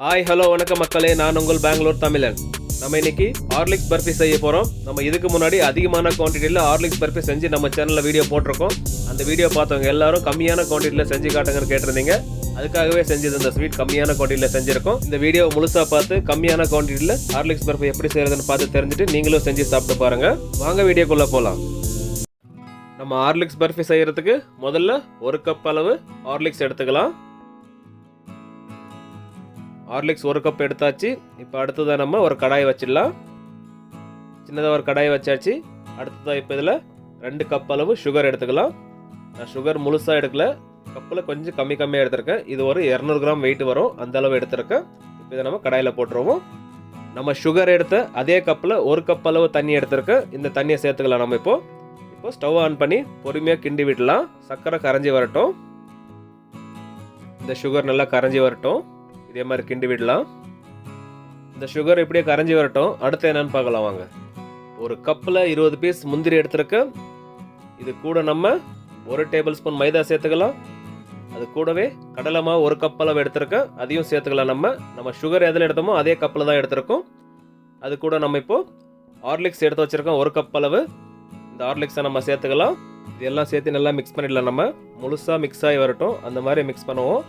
Hi hello வணக்கம் மக்களே, நான் உங்கள் பெங்களூர் தமிழன். நம்ம இன்னைக்கு ஹார்லிக்ஸ் பர்ஃபி செய்ய போகிறோம். நம்ம இதுக்கு முன்னாடி அதிகமான குவான்டிட்டியில் ஹார்லிக்ஸ் பர்ஃபி செஞ்சு நம்ம சேனலில் வீடியோ போட்டிருக்கோம். அந்த வீடியோ பார்த்தவங்க எல்லாரும் கம்மியான குவான்டிட்டியில் செஞ்சு காட்டுங்கன்னு கேட்டிருந்தீங்க. அதுக்காகவே செஞ்சது இந்த ஸ்வீட் கம்மியான குவான்டிட்டியில் செஞ்சுருக்கோம். இந்த வீடியோ முழுசாக பார்த்து கம்மியான குவான்டிட்டியில் ஹார்லிக்ஸ் பர்ஃபி எப்படி செய்யறதுன்னு பார்த்து தெரிஞ்சுட்டு நீங்களும் செஞ்சு சாப்பிட்டு பாருங்கள். வாங்க வீடியோக்குள்ளே போகலாம். நம்ம ஹார்லிக்ஸ் பர்ஃபி செய்கிறதுக்கு முதல்ல 1 கப் அளவு ஹார்லிக்ஸ் எடுத்துக்கலாம். ஹார்லிக்ஸ் 1 கப் எடுத்தாச்சு. இப்போ அடுத்ததாக நம்ம ஒரு கடாயை வச்சிடலாம். சின்னதாக ஒரு கடாயை வச்சாச்சு. அடுத்ததாக இப்போ இதில் 2 கப் அளவு சுகர் எடுத்துக்கலாம். நான் சுகர் முழுசாக எடுக்கல, கப்பில் கொஞ்சம் கம்மியாக எடுத்திருக்கேன். இது ஒரு 200 கிராம் வெயிட் வரும், அந்த அளவு எடுத்திருக்கேன். இப்போ இதை நம்ம கடாயில் போட்டுருவோம். நம்ம சுகர் எடுத்த அதே கப்பில் 1 கப் அளவு தண்ணி எடுத்திருக்கேன். இந்த தண்ணியை சேர்த்துக்கலாம். நம்ம இப்போ ஸ்டவ் ஆன் பண்ணி பொறுமையாக கிண்டி விடலாம். சர்க்கரை கரைஞ்சி வரட்டும். இந்த சுகர் நல்லா கரைஞ்சி வரட்டும். இதே மாதிரி கிண்டி விடலாம். இந்த சுகர் இப்படியே கரைஞ்சி வரட்டும். அடுத்து என்னன்னு பார்க்கலாம் வாங்க. ஒரு கப்பில் 20 பீஸ் முந்திரி எடுத்துருக்கேன். இது கூட நம்ம 1 டேபிள் ஸ்பூன் மைதா சேர்த்துக்கலாம். அது கூடவே கடலை மாவு 1 கப் அளவு எடுத்துருக்கேன், அதையும் சேர்த்துக்கலாம். நம்ம சுகர் எதில் எடுத்தோமோ அதே கப்பில் தான் எடுத்துருக்கோம். அது கூட நம்ம இப்போ ஹார்லிக்ஸ் எடுத்து வச்சுருக்கோம் 1 கப் அளவு. இந்த ஹார்லிக்ஸை நம்ம சேர்த்துக்கலாம். இதெல்லாம் சேர்த்து நல்லா மிக்ஸ் பண்ணிடலாம். நம்ம முழுசாக மிக்ஸ் ஆகி வரட்டும், அந்த மாதிரி மிக்ஸ் பண்ணுவோம்.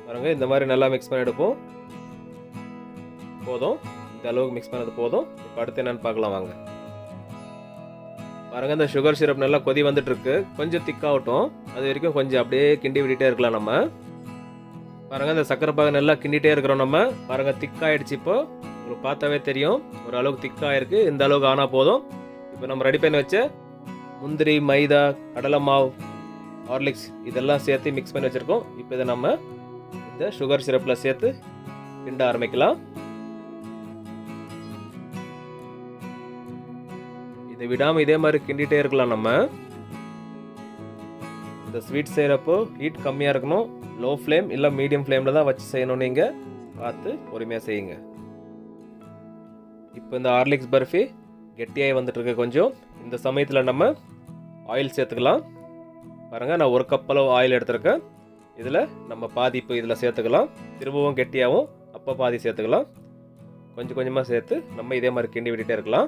பாருங்க, இந்த மாதிரி நல்லா மிக்ஸ் பண்ணி எடுப்போம். போதும், இந்த அளவுக்கு மிக்ஸ் பண்ணது போதும். இப்போ அடுத்து என்னன்னு பார்க்கலாம் வாங்க. பாருங்க, இந்த சுகர் சிரப் நல்லா கொதி வந்துட்டு இருக்கு. கொஞ்சம் திக்காகட்டும், அது வரைக்கும் கொஞ்சம் அப்படியே கிண்டி விட்டுட்டே இருக்கலாம். நம்ம பாருங்க, இந்த சக்கரை பாகு நல்லா கிண்டிகிட்டே இருக்கிறோம். நம்ம பாருங்க, திக்காயிடுச்சு. இப்போ உங்களுக்கு பார்த்தாவே தெரியும் ஒரு அளவுக்கு திக்காயிருக்கு. இந்த அளவுக்கு ஆனால் போதும். இப்போ நம்ம ரெடி பண்ணி வச்ச முந்திரி, மைதா, கடலை மாவு, ஹார்லிக்ஸ் இதெல்லாம் சேர்த்து மிக்ஸ் பண்ணி வச்சிருக்கோம். இப்போ இதை நம்ம இந்த சுகர் சிரப்பில் சேர்த்து கிண்ட ஆரம்பிக்கலாம். இதை விடாமல் இதே மாதிரி கிண்டிகிட்டே இருக்கலாம். நம்ம இந்த ஸ்வீட் செய்கிறப்போ ஹீட் கம்மியாக இருக்கணும். லோ ஃப்ளேம் இல்லை மீடியம் ஃப்ளேமில் தான் வச்சு செய்யணும். நீங்கள் பார்த்து பொறுமையாக செய்யுங்க. இப்போ இந்த ஹார்லிக்ஸ் பர்ஃபி கெட்டியாகி வந்துட்டு இருக்கு கொஞ்சம். இந்த சமயத்தில் நம்ம ஆயில் சேர்த்துக்கலாம். பாருங்கள், நான் 1 கப் அளவு ஆயில் எடுத்துருக்கேன். இதில் நம்ம பாதி இப்போ இதில் சேர்த்துக்கலாம். திரும்பவும் கெட்டியாகவும் அப்போ பாதி சேர்த்துக்கலாம். கொஞ்சம் கொஞ்சமாக சேர்த்து நம்ம இதே மாதிரி கிண்டி விட்டுட்டே இருக்கலாம்.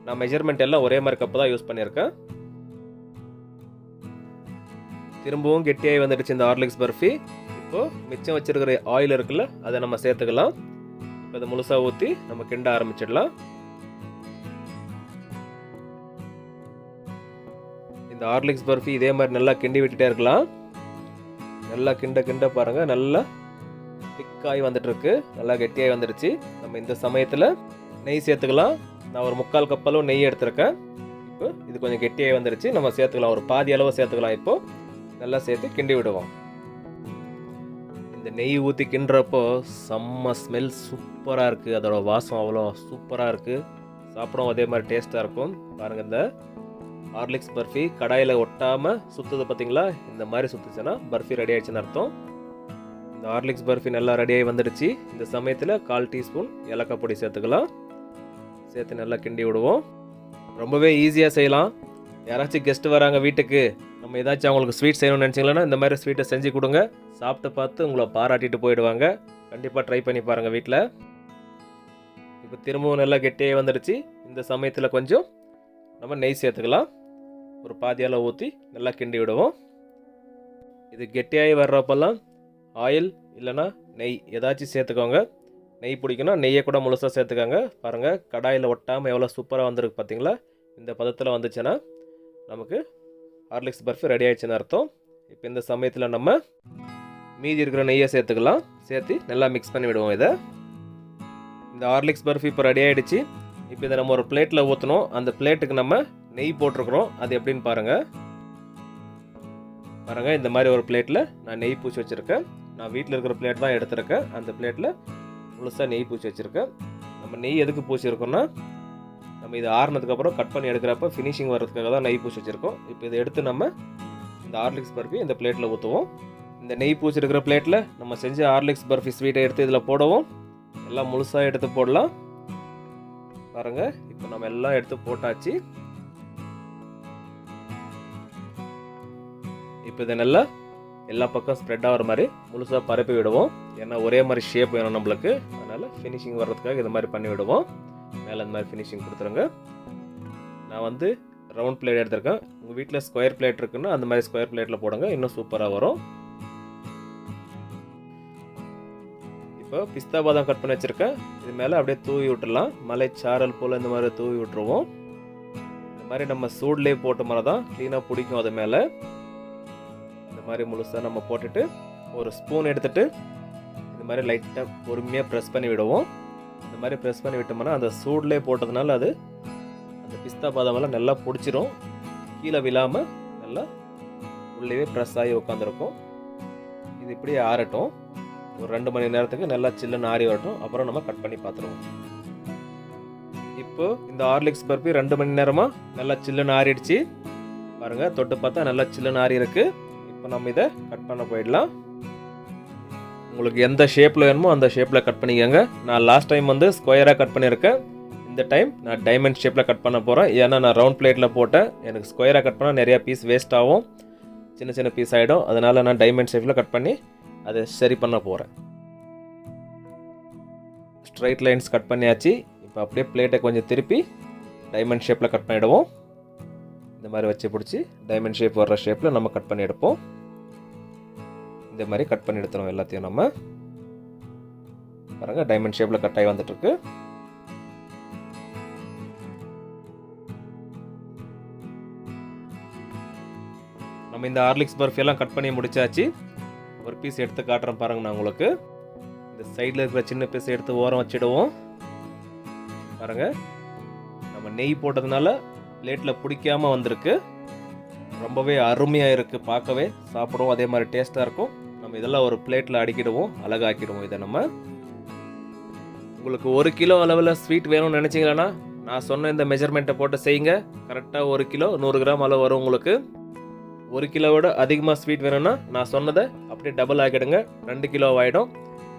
நான் மெஷர்மெண்ட் எல்லாம் ஒரே மாதிரி கப்பு தான் யூஸ் பண்ணியிருக்கேன். திரும்பவும் கெட்டியாகி வந்துடுச்சு இந்த ஹார்லிக்ஸ் பர்ஃபி. இப்போது மிச்சம் வச்சிருக்கிற ஆயில் இருக்குல்ல, அதை நம்ம சேர்த்துக்கலாம். இப்போ அதை முழுசாக ஊற்றி நம்ம கிண்ட ஆரம்பிச்சிடலாம். இந்த ஹார்லிக்ஸ் பர்ஃபி இதே மாதிரி நல்லா கிண்டி விட்டுட்டே இருக்கலாம். நல்லா கிண்ட பாருங்கள், நல்லா திக்காகி வந்துட்டு இருக்கு, நல்லா கெட்டியாகி வந்துடுச்சு. நம்ம இந்த சமயத்தில் நெய் சேர்த்துக்கலாம். நான் ஒரு 3/4 கப் அளவு நெய் எடுத்துருக்கேன். இப்போ இது கொஞ்சம் கெட்டியாகி வந்துடுச்சு. நம்ம சேர்த்துக்கலாம், ஒரு பாதி அளவு சேர்த்துக்கலாம். இப்போ நல்லா சேர்த்து கிண்டி விடுவோம். இந்த நெய் ஊற்றி கிண்டுறப்போ செம்ம ஸ்மெல் சூப்பராக இருக்குது. அதோட வாசம் அவ்வளோ சூப்பராக இருக்குது. சாப்பிடும் அதே மாதிரி டேஸ்ட்டாக இருக்கும். பாருங்கள், இந்த ஹார்லிக்ஸ் பர்ஃபி கடாயில் ஒட்டாமல் சுற்றுது பார்த்தீங்களா? இந்த மாதிரி சுற்றுச்சுன்னா பர்ஃபி ரெடி ஆகிடுச்சுன்னு அர்த்தம். இந்த ஹார்லிக்ஸ் பர்ஃபி நல்லா ரெடியாகி வந்துடுச்சு. இந்த சமயத்தில் 1/4 டீஸ்பூன் ஏலக்காய் பொடி சேர்த்துக்கலாம். சேர்த்து நல்லா கிண்டி விடுவோம். ரொம்பவே ஈஸியாக செய்யலாம். யாராச்சும் கெஸ்ட்டு வராங்க வீட்டுக்கு, நம்ம ஏதாச்சும் அவங்களுக்கு ஸ்வீட் செய்யணும்னு நினச்சிங்களா இந்த மாதிரி ஸ்வீட்டை செஞ்சு கொடுங்க. சாப்பிட்டு பார்த்து உங்களை பாராட்டிட்டு போயிடுவாங்க. கண்டிப்பாக ட்ரை பண்ணி பாருங்கள் வீட்டில். இப்போ திரும்பவும் நல்லா கெட்டியாக வந்துடுச்சு. இந்த சமயத்தில் கொஞ்சம் நம்ம நெய் சேர்த்துக்கலாம். ஒரு பாதியால் ஊற்றி நல்லா கிண்டி விடுவோம். இது கெட்டியாகி வர்றப்பெல்லாம் ஆயில் இல்லைனா நெய் ஏதாச்சும் சேர்த்துக்கோங்க. நெய் பிடிக்குன்னா நெய்யை கூட முழுசாக சேர்த்துக்கோங்க. பாருங்கள், கடாயில் ஒட்டாமல் எவ்வளோ சூப்பராக வந்துருக்கு பார்த்தீங்களா? இந்த பதத்தில் வந்துச்சுன்னா நமக்கு ஹார்லிக்ஸ் பர்ஃபி ரெடி ஆகிடுச்சுன்னு அர்த்தம். இப்போ இந்த சமயத்தில் நம்ம மீதி இருக்கிற நெய்யை சேர்த்துக்கலாம். சேர்த்து நல்லா மிக்ஸ் பண்ணி விடுவோம். இதை இந்த ஹார்லிக்ஸ் பர்ஃபி இப்போ ரெடி ஆகிடுச்சு. இப்போ இதை நம்ம ஒரு பிளேட்டில் ஊற்றணும். அந்த பிளேட்டுக்கு நம்ம நெய் போட்டிருக்கிறோம். அது எப்படின்னு பாருங்கள். இந்த மாதிரி ஒரு பிளேட்டில் நான் நெய் பூச்சி வச்சுருக்கேன். நான் வீட்டில் இருக்கிற பிளேட் தான் எடுத்துருக்கேன். அந்த பிளேட்டில் முழுசாக நெய் பூச்சி வச்சுருக்கேன். நம்ம நெய் எதுக்கு பூச்சி இருக்கோம்னா, நம்ம இது ஆறுனதுக்கப்புறம் கட் பண்ணி எடுக்கிறப்ப ஃபினிஷிங் வர்றதுக்காக தான் நெய் பூச்சி வச்சுருக்கோம். இப்போ இதை எடுத்து நம்ம இந்த ஹார்லிக்ஸ் பர்ஃபி இந்த பிளேட்டில் ஊற்றுவோம். இந்த நெய் பூச்சி இருக்கிற பிளேட்டில் நம்ம செஞ்ச ஹார்லிக்ஸ் பர்ஃபி ஸ்வீட்டை எடுத்து இதில் போடுவோம். எல்லாம் முழுசாக எடுத்து போடலாம். பாருங்கள், இப்போ நம்ம எல்லாம் எடுத்து போட்டாச்சு. இப்போ இதை நல்லா எல்லா பக்கம் ஸ்ப்ரெட் ஆகிற மாதிரி முழுசாக பரப்பி விடுவோம். ஏன்னா ஒரே மாதிரி ஷேப் வேணும் நம்மளுக்கு. அதனால் ஃபினிஷிங் வர்றதுக்காக இது மாதிரி பண்ணி விடுவோம். மேலே இந்த மாதிரி ஃபினிஷிங் கொடுத்துருங்க. நான் வந்து ரவுண்ட் பிளேட் எடுத்திருக்கேன். உங்கள் வீட்டில் ஸ்கொயர் பிளேட் இருக்குன்னா அந்த மாதிரி ஸ்கொயர் பிளேட்டில் போடுங்க, இன்னும் சூப்பராக வரும். இப்போ பிஸ்தா பாதாம் கட் பண்ணி வச்சுருக்கேன். இது மேலே அப்படியே தூவி விட்டுடலாம். மலை சாரல் போல் இந்த மாதிரி தூவி விட்டுருவோம். இந்த மாதிரி நம்ம சூட்லேயே போட்ட மாதிரி தான் க்ளீனாக பிடிக்கும். அது மேலே இந்த மாதிரி முழுசாக நம்ம போட்டுட்டு ஒரு ஸ்பூன் எடுத்துகிட்டு இந்த மாதிரி லைட்டாக பொறுமையாக ப்ரெஸ் பண்ணி விடுவோம். இந்த மாதிரி ப்ரெஸ் பண்ணி விட்டோம்னா அந்த சூட்லேயே போட்டதுனால அது அந்த பிஸ்தா பாதாமெல்லாம் நல்லா பிடிச்சிரும். கீழே விழாமல் நல்லா உள்ளே ப்ரெஸ் ஆகி உட்காந்துருக்கும். இது இப்படியே ஆறட்டும். ஒரு 2 மணி நேரத்துக்கு நல்லா சில்லுன்னு ஆறி வரட்டும். அப்புறம் நம்ம கட் பண்ணி பார்த்துருவோம். இப்போ இந்த ஹார்லிக்ஸ் பர்ஃபி 2 மணி நேரமாக நல்லா சில்லுன்னு ஆறிடுச்சு. பாருங்கள், தொட்டு பார்த்தா நல்லா சில்லுன்னு ஆறி இருக்குது. இப்போ நம்ம இதை கட் பண்ண போயிடலாம். உங்களுக்கு எந்த ஷேப்பில் வேணுமோ அந்த ஷேப்பில் கட் பண்ணிக்கோங்க. நான் லாஸ்ட் டைம் வந்து ஸ்கொயராக கட் பண்ணியிருக்கேன். இந்த டைம் நான் டைமண்ட் ஷேப்பில் கட் பண்ண போகிறேன். ஏன்னா நான் ரவுண்ட் பிளேட்டில் போட்டேன். எனக்கு ஸ்கொயராக கட் பண்ணால் நிறையா பீஸ் வேஸ்ட் ஆகும், சின்ன சின்ன பீஸ் ஆகிடும். அதனால் நான் டைமண்ட் ஷேப்பில் கட் பண்ணி அதை சரி பண்ண போகிறேன். ஸ்ட்ரைட் லைன்ஸ் கட் பண்ணியாச்சு. இப்போ அப்படியே பிளேட்டை கொஞ்சம் திருப்பி டைமண்ட் ஷேப்பில் கட் பண்ணிவிடுவோம். இந்த மாதிரி வச்சு பிடிச்சி டைமண்ட் ஷேப் வர்ற ஷேப்பில் நம்ம கட் பண்ணி எடுப்போம். இந்த மாதிரி கட் பண்ணி எடுத்துரும் எல்லாத்தையும். நம்ம பாருங்கள், டைமண்ட் ஷேப்பில் கட் ஆகி வந்துட்டுருக்கு. நம்ம இந்த ஹார்லிக்ஸ் பர்ஃபியெல்லாம் கட் பண்ணி முடிச்சாச்சு. ஒரு பீஸ் எடுத்து காட்டுறேன் பாருங்க. நான் உங்களுக்கு இந்த சைடில் இருக்கிற சின்ன பீஸ் எடுத்து ஓரம் வச்சிடுவோம். பாருங்கள், நம்ம நெய் போட்டதுனால பிளேட்டில் பிடிக்காமல் வந்திருக்கு. ரொம்பவே அருமையாக இருக்குது. பார்க்கவே சாப்பிடுவோம் அதே மாதிரி டேஸ்ட்டாக இருக்கும். நம்ம இதெல்லாம் ஒரு பிளேட்டில் அடிக்கிடுவோம், அழகாக்கிடுவோம். இதை நம்ம உங்களுக்கு 1 கிலோ அளவில் ஸ்வீட் வேணும்னு நினச்சிங்களா நான் சொன்ன இந்த மெஷர்மெண்ட்டை போட்டு செய்யுங்க. கரெக்டாக 1 கிலோ 100 கிராம் அளவு வரும் உங்களுக்கு. 1 கிலோவோட அதிகமாக ஸ்வீட் வேணும்னா நான் சொன்னதை அப்படியே டபுள் ஆக்கிடுங்க, 2 கிலோ ஆகிடும்.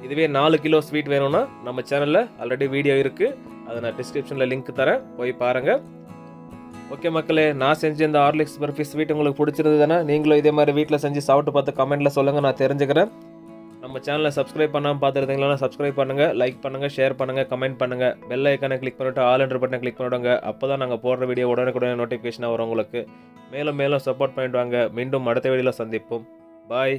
இதுவே 4 கிலோ ஸ்வீட் வேணும்னா நம்ம சேனலில் ஆல்ரெடி வீடியோ இருக்குது. அதை நான் டிஸ்கிரிப்ஷனில் லிங்க் தரேன், போய் பாருங்கள். ஓகே மக்களே, நான் செஞ்ச இந்த ஹார்லிக்ஸ் பர்ஃபி ஸ்வீட் உங்களுக்கு பிடிச்சிருந்ததுன்னா நீங்களும் இதே மாதிரி வீட்டில் செஞ்சு சாப்பிட்டு பார்த்து கமெண்ட்டில் சொல்லுங்கள், நான் தெரிஞ்சுக்கிறேன். நம்ம சேனலை சப்ஸ்கிரைப் பண்ணாமல் பார்த்துருந்தீங்களா சப்ஸ்கிரைப் பண்ணுங்கள், லைக் பண்ணுங்கள், ஷேர் பண்ணுங்கள், கமெண்ட் பண்ணுங்கள். பெல் ஐக்கானை கிளிக் பண்ணிவிட்டு ஆல் என்ற பட்டனை கிளிக் பண்ணிவிடுங்க. அப்போ தான் நாங்கள் போடுற வீடியோ உடனுக்குடனே நோட்டிஃபிகேஷனாக வரும் உங்களுக்கு. மேலும் மேலும் சப்போர்ட் பண்ணிட்டு வாங்க. மீண்டும் அடுத்த வீடியோவில் சந்திப்போம். பாய்.